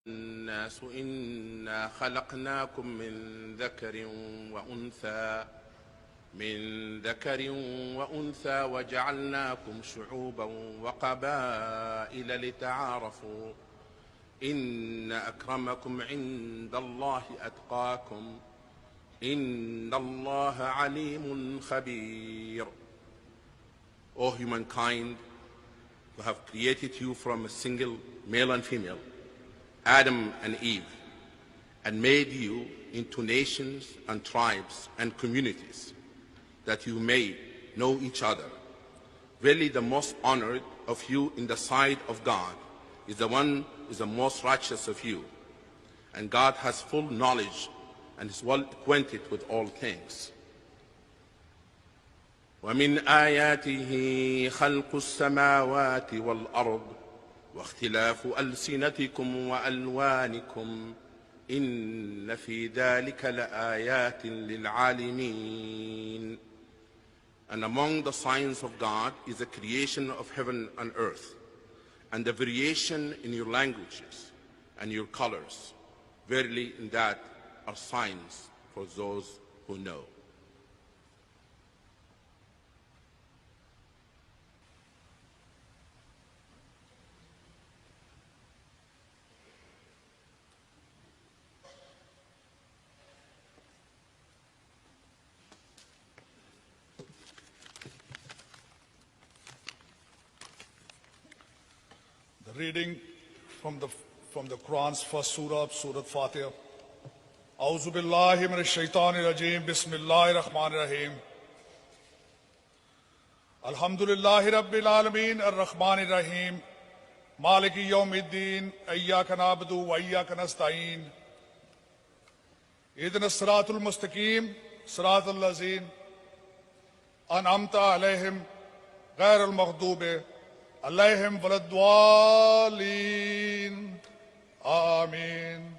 الناس إنا خلقناكم من ذكر وأنثى وجعلناكم شعوبا وقبائل لتعارفوا إن أكرمكم عند الله أتقاكم إن الله عليم خبير. O humankind, who have created you from a single male and female, Adam and Eve, and made you into nations and tribes and communities, that you may know each other. Verily the most honored of you in the sight of God is the one who is the most righteous of you. And God has full knowledge and is well acquainted with all things. ومن آياته خلق السماوات والأرض واختلاف ألسنتكم وألوانكم إن في ذلك لآيات للعالمين. And among the signs of God is the creation of heaven and earth, and the variation in your languages and your colors. Verily in that are signs for those who know. Reading from the Quran's first surah, Surah Fatiha. A'udhu billahi minash shaitanir rajeem. Bismillahir rahmanir rahim. Alhamdulillahi rabbil alameen ar-rahmanir rahim. Maliki yawmiddin. Iyyaka na'budu wa iyyaka nasta'een. Ihdinas siratal mustaqim. Siratal lazeen an'amta alayhim ghayril maghdubi عليهم ولا الضالين آمين.